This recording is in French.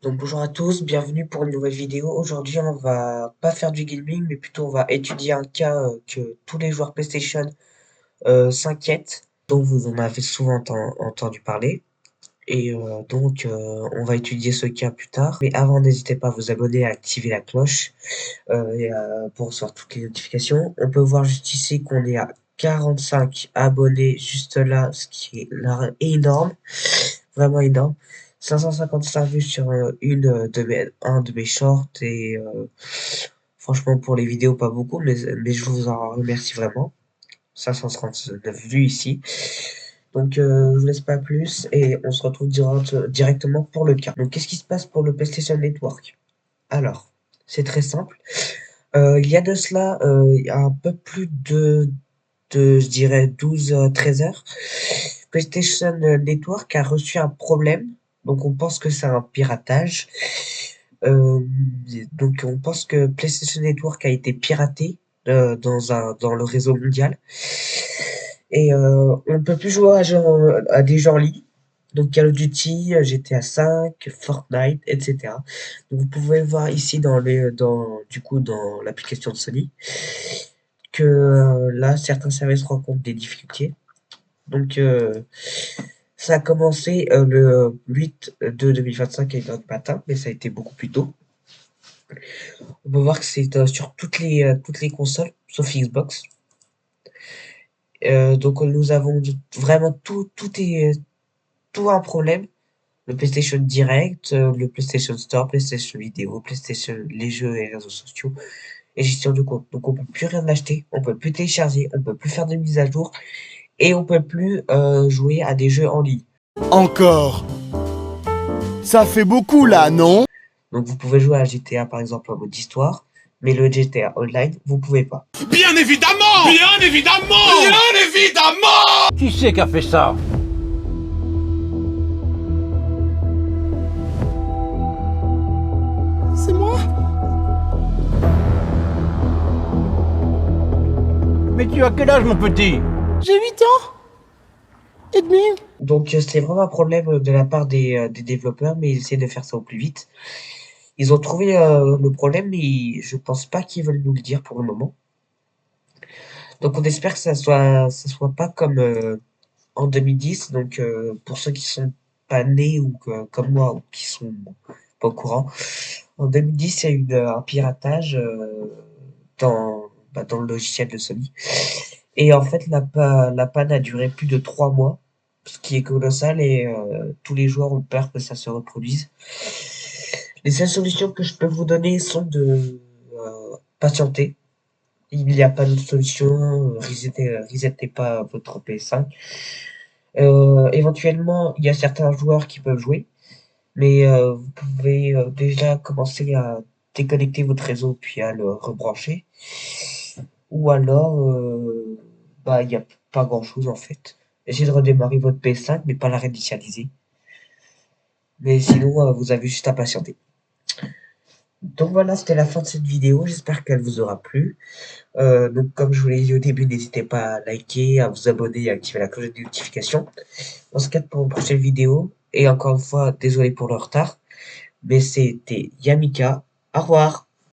Donc bonjour à tous, bienvenue pour une nouvelle vidéo. Aujourd'hui on va pas faire du gaming mais plutôt on va étudier un cas que tous les joueurs PlayStation s'inquiètent, dont vous en avez souvent entendu parler. Et on va étudier ce cas plus tard. Mais avant n'hésitez pas à vous abonner et à activer la cloche pour recevoir toutes les notifications. On peut voir juste ici qu'on est à 45 abonnés juste là, ce qui est là, énorme. Vraiment énorme. 555 vues sur un de mes shorts et franchement pour les vidéos pas beaucoup mais je vous en remercie vraiment. 539 vues ici. Donc je vous laisse pas plus et on se retrouve directement pour le cas. Donc qu'est-ce qui se passe pour le PlayStation Network? Alors, c'est très simple. Il y a de cela il y a un peu plus de je dirais 12-13 heures. PlayStation Network a reçu un problème, donc on pense que c'est un piratage. Euh, donc on pense que PlayStation Network a été piraté dans le réseau mondial. Et on ne peut plus jouer à des jeux en ligne. Donc Call of Duty, GTA 5, Fortnite, etc. Donc vous pouvez voir ici dans l'application de Sony que là certains services rencontrent des difficultés. Donc ça a commencé le 8 de 2025 à 1h du matin, mais ça a été beaucoup plus tôt. On peut voir que c'est sur toutes les consoles, sauf Xbox. Donc nous avons vraiment tout un problème. Le PlayStation Direct, le PlayStation Store, PlayStation Vidéo, PlayStation, les jeux et réseaux sociaux, et gestion de compte. Donc on peut plus rien acheter, on peut plus télécharger, on peut plus faire de mise à jour, et on peut plus jouer à des jeux en ligne. Encore. Ça fait beaucoup là, non? Donc vous pouvez jouer à GTA par exemple en mode histoire, mais le GTA Online, vous pouvez pas. Bien évidemment! Bien évidemment! Bien évidemment! Qui c'est qui a fait ça? C'est moi? Mais tu as quel âge, mon petit? J'ai 8 ans et demi. Donc c'est vraiment un problème de la part des développeurs, mais ils essaient de faire ça au plus vite. Ils ont trouvé le problème, mais je pense pas qu'ils veulent nous le dire pour le moment. Donc on espère que ça soit pas comme en 2010. Donc pour ceux qui sont pas nés ou comme moi ou qui sont pas au courant, en 2010 il y a eu un piratage dans le logiciel de Sony. Et en fait la panne a duré plus de 3 mois, ce qui est colossal et tous les joueurs ont peur que ça se reproduise. Les seules solutions que je peux vous donner sont de patienter. Il n'y a pas d'autre solution, resettez pas votre PS5. Éventuellement, il y a certains joueurs qui peuvent jouer, mais vous pouvez déjà commencer à déconnecter votre réseau puis à le rebrancher. Ou alors, bah, il n'y a pas grand-chose en fait. Essayez de redémarrer votre PS5, mais pas la réinitialiser. Mais sinon, vous avez juste à patienter. Donc voilà, c'était la fin de cette vidéo. J'espère qu'elle vous aura plu. Donc comme je vous l'ai dit au début, n'hésitez pas à liker, à vous abonner et à activer la cloche de notification. On se quitte pour une prochaine vidéo. Et encore une fois, désolé pour le retard. Mais c'était Yamika. Au revoir.